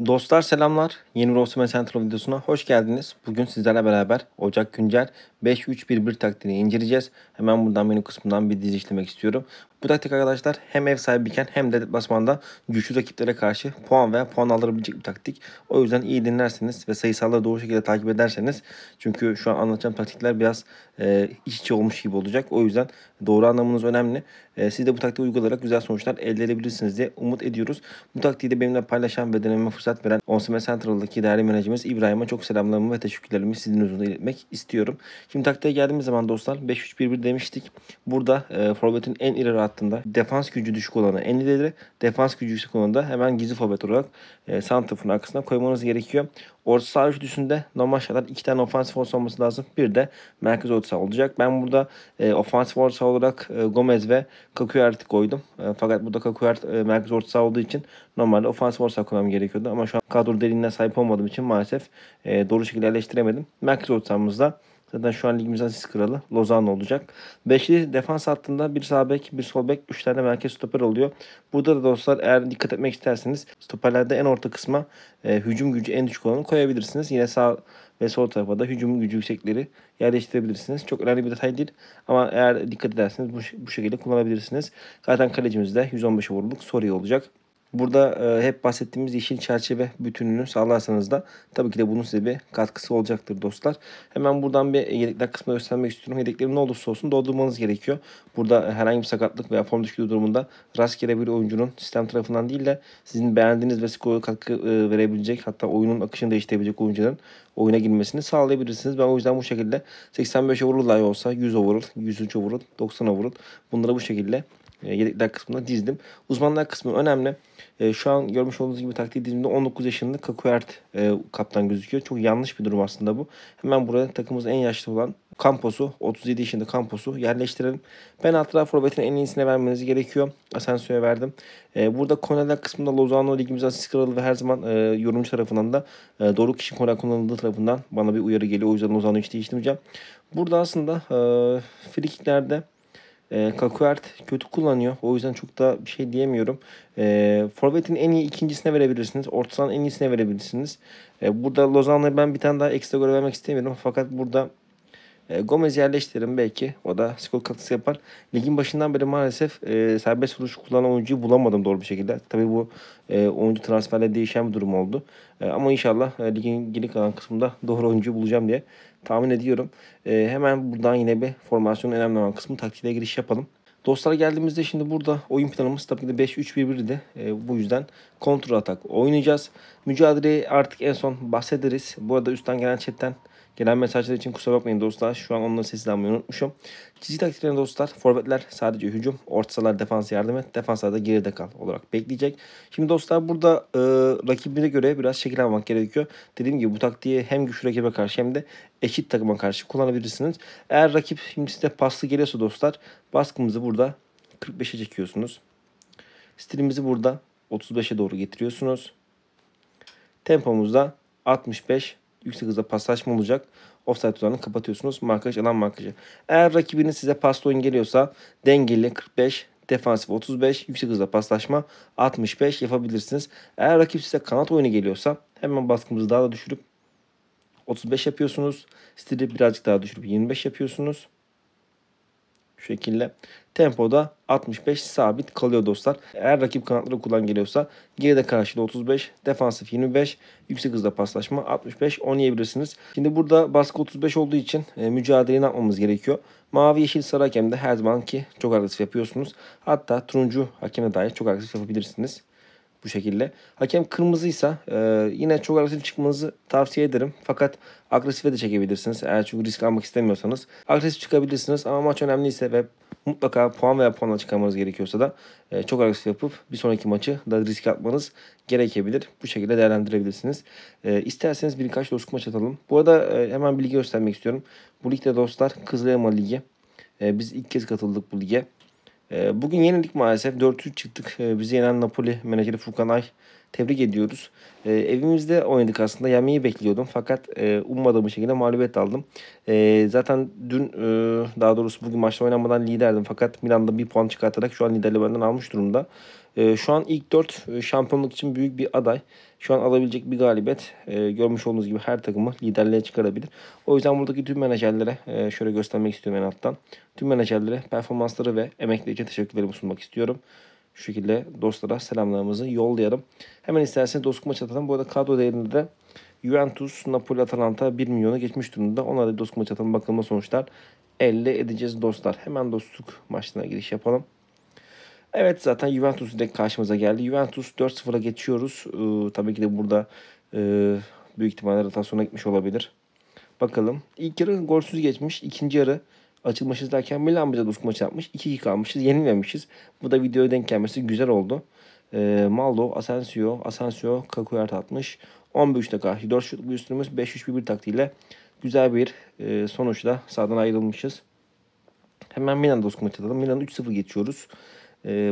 Dostlar selamlar. Yeni bir Osman Central videosuna hoş geldiniz. Bugün sizlerle beraber Ocak güncel 5-3-1-1 taktiğini inceleyeceğiz. Hemen buradan menü kısmından bir dizi işlemek istiyorum. Bu taktik arkadaşlar hem ev sahibiyken hem de deplasmanda güçlü rakiplere karşı puan veya puan alabilecek bir taktik. O yüzden iyi dinlerseniz ve sayısalları doğru şekilde takip ederseniz, çünkü şu an anlatacağım taktikler biraz iç içe olmuş gibi olacak. O yüzden doğru anlamanız önemli. Siz de bu taktiği uygulayarak güzel sonuçlar elde edebilirsiniz diye umut ediyoruz. Bu taktiği de benimle paylaşan ve denememe fırsat veren Onsime Central'daki değerli menajerimiz İbrahim'e çok selamlarımı ve teşekkürlerimi sizin huzurunda iletmek istiyorum. Şimdi taktiğe geldiğimiz zaman dostlar 5-3-1-1 demiştik. Burada forvetin en ileri hattında defans gücü düşük olanı en ileri, defans gücü yüksek olanı da hemen gizli forvet olarak santrafın arkasına koymanız gerekiyor. Orta saha üçlüsünde normal şartlarda 2 tane ofansif orta olması lazım. Bir de merkez orta saha olacak. Ben burada ofansif orta saha olarak Gomez ve Kakuyart'ı koydum. Fakat burada Kakuyart merkez orta saha olduğu için normalde ofansif orta saha koymam gerekiyordu. Ama şu an kadro derinliğine sahip olmadığım için maalesef doğru şekilde yerleştiremedim. Merkez orta sahamızda zaten şu an ligimizin asist kralı Lozano olacak. Beşli defans hattında bir sağ bek, bir sol bek, 3 tane merkez stoper oluyor. Burada da dostlar eğer dikkat etmek isterseniz stoperlerde en orta kısma hücum gücü en düşük olanı koyabilirsiniz. Yine sağ ve sol tarafa da hücum gücü yüksekleri yerleştirebilirsiniz. Çok önemli bir detay değil ama eğer dikkat ederseniz bu şekilde kullanabilirsiniz. Zaten kalecimiz de 115 vuruluk soruyor olacak. Burada hep bahsettiğimiz yeşil çerçeve bütününü sağlarsanız da tabii ki de bunun size bir katkısı olacaktır dostlar. Hemen buradan bir yedekler kısmını göstermek istiyorum. Yedeklerin ne olursa olsun doldurmanız gerekiyor. Burada herhangi bir sakatlık veya form düşüklüğü durumunda rastgele bir oyuncunun sistem tarafından değil de sizin beğendiğiniz ve skora katkı verebilecek, hatta oyunun akışını değiştirebilecek oyuncuların oyuna girmesini sağlayabilirsiniz. Ben o yüzden bu şekilde 85 overall dahi olsa 100 overall, 103 overall, 90 overall bunları bu şekilde yedekler kısmına dizdim. Uzmanlar kısmı önemli. Şu an görmüş olduğunuz gibi taktiği dizimde 19 yaşında Kakuyert kaptan gözüküyor. Çok yanlış bir durum aslında bu. Hemen buraya takımımızın en yaşlı olan Campos'u, 37 yaşında Campos'u yerleştirelim. Penaltılar forvetin en iyisine vermeniz gerekiyor. Asensio'ya verdim. Burada kornerler kısmında Lozano ligimiz asist kralı ve her zaman yorumcu tarafından da doğru kişi korner kullanıldığı tarafından bana bir uyarı geliyor. O yüzden Lozano'yu hiç değiştirmeyeceğim. Burada aslında frikiklerde Kakuyart kötü kullanıyor. O yüzden çok da bir şey diyemiyorum. Forvet'in en iyi ikincisine verebilirsiniz. Orta sahanın en iyisine verebilirsiniz. Burada Lozano'ya ben bir tane daha ekstra görev vermek istemiyorum. Fakat burada Gomez yerleştiririm belki. O da skor katkısı yapar. Ligin başından beri maalesef serbest vuruş kullanan oyuncuyu bulamadım doğru bir şekilde. Tabii bu oyuncu transferle değişen bir durum oldu. Ama inşallah ligin geri kalan kısmında doğru oyuncuyu bulacağım diye tahmin ediyorum. Hemen buradan yine bir formasyonun önemli olan kısmı taktiğe giriş yapalım. Dostlar geldiğimizde şimdi burada oyun planımız tabii ki de 5-3-1-1'di. Bu yüzden kontrol atak oynayacağız. Mücadeleyi artık en son bahsederiz. Bu arada üstten gelen chatten gelen mesajlar için kusura bakmayın dostlar. Şu an onların sesini almayı unutmuşum. Çizgi taktiklerinde dostlar forvetler sadece hücum, orta sahalar defans yardım et, defanslar da geride kal olarak bekleyecek. Şimdi dostlar burada rakibine göre biraz şekil almak gerekiyor. Dediğim gibi bu taktiği hem güçlü rakibe karşı hem de eşit takıma karşı kullanabilirsiniz. Eğer rakip şimdi size paslı geliyorsa dostlar baskımızı burada 45'e çekiyorsunuz. Stilimizi burada 35'e doğru getiriyorsunuz. Tempomuzda 65 yüksek hızda paslaşma olacak. Offside tuzağını kapatıyorsunuz. Markaj alan markajı. Eğer rakibiniz size paslı oyun geliyorsa dengeli 45, defansif 35, yüksek hızda paslaşma 65 yapabilirsiniz. Eğer rakip size kanat oyunu geliyorsa hemen baskımızı daha da düşürüp 35 yapıyorsunuz. Stili birazcık daha düşürüp 25 yapıyorsunuz. Şu şekilde. Tempoda 65 sabit kalıyor dostlar. Eğer rakip kanatları kullan geliyorsa geride karşıda 35, defansif 25, yüksek hızda paslaşma 65 oynayabilirsiniz. Şimdi burada baskı 35 olduğu için mücadeleyi ne yapmamız gerekiyor? Mavi, yeşil, sarı hakemde her zamanki çok agresif yapıyorsunuz. Hatta turuncu hakeme dair çok agresif yapabilirsiniz. Bu şekilde. Hakem kırmızıysa yine çok agresif çıkmanızı tavsiye ederim. Fakat agresife de çekebilirsiniz. Eğer çünkü risk almak istemiyorsanız. Agresif çıkabilirsiniz ama maç önemliyse ve mutlaka puan veya puanla çıkarmanız gerekiyorsa da çok agresif yapıp bir sonraki maçı da risk atmanız gerekebilir. Bu şekilde değerlendirebilirsiniz. İsterseniz birkaç dostluk maç atalım. Bu arada hemen bilgi göstermek istiyorum. Bu ligde dostlar Kızılelma Ligi. Biz ilk kez katıldık bu lige. Bugün yenildik maalesef. 4-3 çıktık. Bizi yenen Napoli menajeri Furkan Ay. Tebrik ediyoruz. Evimizde oynadık aslında. Yenmeyi bekliyordum. Fakat ummadığım şekilde mağlubiyet aldım. Zaten dün daha doğrusu bugün maçta oynanmadan liderdim. Fakat Milan'da bir puan çıkartarak şu an liderliği benden almış durumda. Şu an ilk 4 şampiyonluk için büyük bir aday. Şu an alabilecek bir galibiyet. Görmüş olduğunuz gibi her takımı liderliğe çıkarabilir. O yüzden buradaki tüm menajerlere şöyle göstermek istiyorum en alttan. Tüm menajerlere performansları ve emekleri için teşekkürlerimi sunmak istiyorum. Şu şekilde dostlara selamlarımızı yollayalım. Hemen isterseniz dostluk maçı atalım. Bu arada kadro değerinde de Juventus, Napoli, Atalanta 1 milyonu geçmiş durumda. Onlara da dostluk maçı atalım. Bakalım sonuçlar elde edeceğiz dostlar. Hemen dostluk maçına giriş yapalım. Evet, zaten Juventus direkt karşımıza geldi. Juventus 4-0'a geçiyoruz. Tabii ki de burada e, büyük ihtimalle rotasyona gitmiş olabilir. Bakalım. İlk yarı golsüz geçmiş. İkinci yarı açılmışız derken Milan bize dostluk maçı yapmış. 2-2 kalmışız. Yenilmemişiz. Bu da videoya denk gelmesi güzel oldu. Maldo, Asensio, Kakuyart atmış. 11 karşı 4 şutlu bir üstünümüz 5-3-1 taktiğiyle güzel bir sonuçla sahadan ayrılmışız. Hemen Milan dostluk maçı atalım. Milan'ı 3-0 geçiyoruz.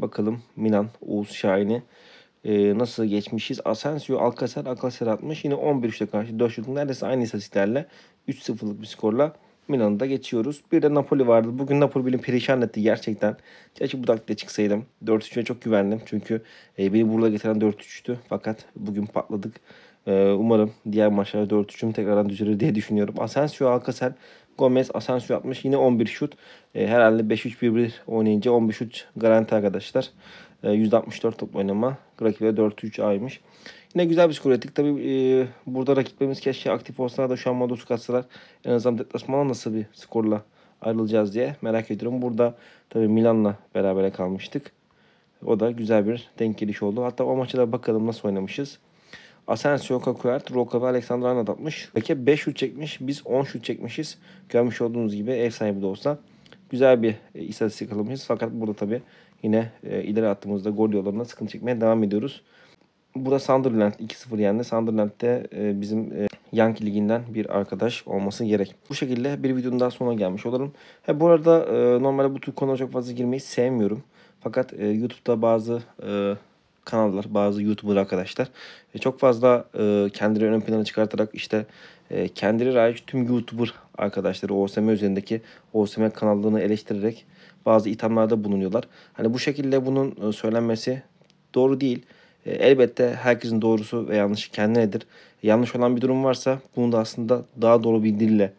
Bakalım Milan, Oğuz Şahin'i nasıl geçmişiz? Asensio, Alcacer atmış. Yine 11-3'te karşı 4 şutun neredeyse aynı istatistiklerle 3-0'lık bir skorla Milan'ı da geçiyoruz. Bir de Napoli vardı. Bugün Napoli beni perişan etti gerçekten. Keşke bu dakikada çıksaydım. 4-3'e çok güvendim. Çünkü beni burada getiren 4-3'tü. Fakat bugün patladık. Umarım diğer maçlarda 4-3'üm tekrardan düzelir diye düşünüyorum. Asensio, Alcacer, Gomez, Asensio atmış. Yine 11 şut. Herhalde 5-3-1-1 oynayınca 11 şut garanti arkadaşlar. %64 top oynama. Rakibe 4-3 aymış. Yine güzel bir skor ettik. Tabi burada rakiplerimiz keşke aktif olsalar da şu an modu katsalar en azından deplasmana nasıl bir skorla ayrılacağız diye merak ediyorum. Burada tabi Milan'la berabere kalmıştık. O da güzel bir denk geliş oldu. Hatta o maça da bakalım nasıl oynamışız. Asensio, Kakuyart, Roka ve Alexander Arnold atmış. Rakip 5 şut çekmiş. Biz 10 şut çekmişiz. Görmüş olduğunuz gibi ev sahibi de olsa güzel bir istatistik almışız. Fakat burada tabii yine ileri attığımızda gol yollarında sıkıntı çekmeye devam ediyoruz. Burada Sunderland 2-0 yendi. Sunderland'de bizim Yankee Ligi'nden bir arkadaş olması gerek. Bu şekilde bir videonun daha sonuna gelmiş olurum. Bu arada normalde bu tür konulara çok fazla girmeyi sevmiyorum. Fakat YouTube'da bazı kanallar, bazı YouTuber arkadaşlar çok fazla kendileri ön plana çıkartarak işte kendileri hariç tüm YouTuber arkadaşları OSM üzerindeki OSM kanallarını eleştirerek bazı ithamlarda bulunuyorlar. Hani bu şekilde bunun söylenmesi doğru değil. Elbette herkesin doğrusu ve yanlışı kendinedir. Yanlış olan bir durum varsa bunu da aslında daha doğru bir dille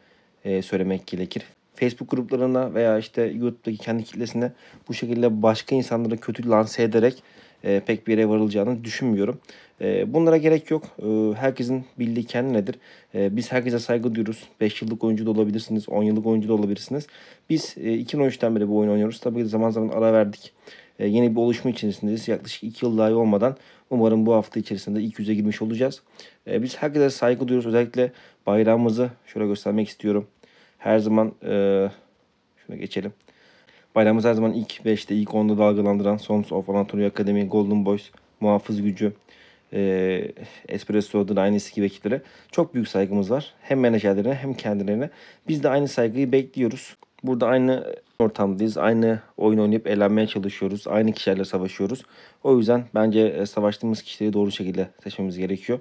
söylemek gerekir. Facebook gruplarına veya işte YouTube'daki kendi kitlesine bu şekilde başka insanları kötü lanse ederek pek bir yere varılacağını düşünmüyorum. Bunlara gerek yok. Herkesin bildiği kendinedir. Biz herkese saygı duyuyoruz. 5 yıllık oyuncu da olabilirsiniz, 10 yıllık oyuncu da olabilirsiniz. Biz 2013'ten beri bu oyunu oynuyoruz. Tabii ki zaman zaman ara verdik. Yeni bir oluşum içerisindeyiz. Yaklaşık 2 yıl daha olmadan umarım bu hafta içerisinde ilk yüze girmiş olacağız. Biz herkese saygı duyuyoruz. Özellikle bayrağımızı şöyle göstermek istiyorum. Her zaman şuna geçelim. Bayrağımız her zaman ilk 5'te, ilk 10'da dalgalandıran Sons of Anatolia Academy, Golden Boys, Muhafız Gücü, Espresso, Dynasty gibi ekiplere çok büyük saygımız var. Hem menajerlerine hem kendilerine. Biz de aynı saygıyı bekliyoruz. Burada aynı ortamdayız. Aynı oyun oynayıp eğlenmeye çalışıyoruz. Aynı kişilerle savaşıyoruz. O yüzden bence savaştığımız kişileri doğru şekilde seçmemiz gerekiyor.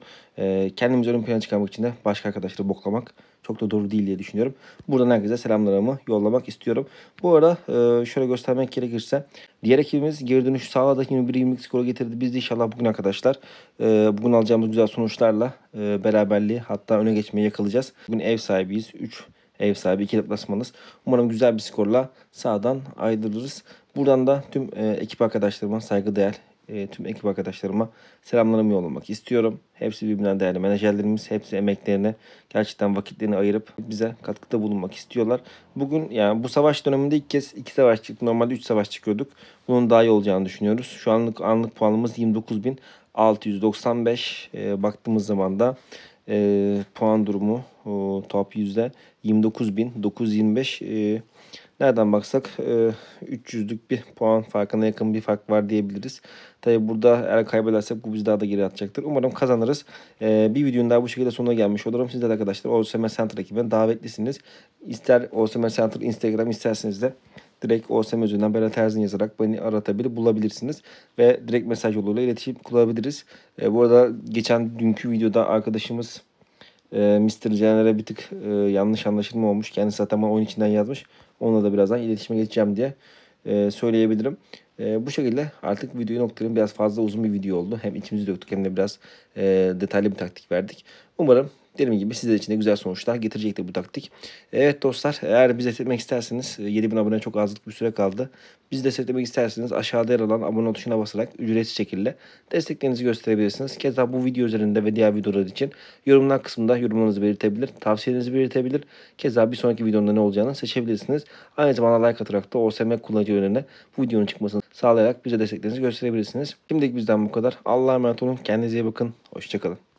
Kendimizi ön plana çıkarmak için de başka arkadaşları boklamak çok da doğru değil diye düşünüyorum. Buradan herkese selamlarımı yollamak istiyorum. Bu arada şöyle göstermek gerekirse diğer ekibimiz geri dönüş sağladı. 21-22 skoru getirdi. Biz de inşallah bugün arkadaşlar bugün alacağımız güzel sonuçlarla beraberliği hatta öne geçmeyi yakalayacağız. Bugün ev sahibiyiz. 3 ev sahibi 2 deplasmanız. Umarım güzel bir skorla sahadan ayrılırız. Buradan da tüm ekip arkadaşlarıma saygıdeğer tüm ekip arkadaşlarıma selamlarımı yollamak istiyorum. Hepsi birbirinden değerli menajerlerimiz. Hepsi emeklerine gerçekten vakitlerini ayırıp bize katkıda bulunmak istiyorlar. Bugün yani bu savaş döneminde ilk kez 2 savaş çıktı. Normalde 3 savaş çıkıyorduk. Bunun daha iyi olacağını düşünüyoruz. Şu anlık puanımız 29.695. Baktığımız zaman da puan durumu top yüzde 29.925. Nereden baksak 300'lük bir puan farkına yakın bir fark var diyebiliriz. Tabi burada eğer kaybedersek bu bizi daha da geri atacaktır. Umarım kazanırız. Bir videonun daha bu şekilde sonuna gelmiş olurum. Siz de arkadaşlar OSM Center ekibine davetlisiniz. İster OSM Center Instagram isterseniz de direkt OSM üzerinden Berat Erzin yazarak beni aratabilir, bulabilirsiniz. Ve direkt mesaj yoluyla iletişim kurabiliriz. Bu arada geçen dünkü videoda arkadaşımız Mr. Caner'e bir tık yanlış anlaşılma olmuş. Kendisi zaten bana oyun içinden yazmış. Onunla da birazdan iletişime geçeceğim diye söyleyebilirim. Bu şekilde artık videoyu noktalayalım. Biraz fazla uzun bir video oldu. Hem içimizi döktük hem de biraz detaylı bir taktik verdik. Umarım dediğim gibi sizler için de güzel sonuçlar getirecektir bu taktik. Evet dostlar, eğer bizi desteklemek isterseniz 7000 abone çok azlık bir süre kaldı. Bizi desteklemek isterseniz aşağıda yer alan abone ol tuşuna basarak ücretsiz şekilde desteklerinizi gösterebilirsiniz. Keza bu video üzerinde ve diğer videolar için yorumlar kısmında yorumlarınızı belirtebilir, tavsiyelerinizi belirtebilir. Keza bir sonraki videomda ne olacağını seçebilirsiniz. Aynı zamanda like atarak da OSM kullanıcı önüne bu videonun çıkmasını sağlayarak bize desteklerinizi gösterebilirsiniz. Şimdilik bizden bu kadar. Allah'a emanet olun. Kendinize iyi bakın. Hoşçakalın.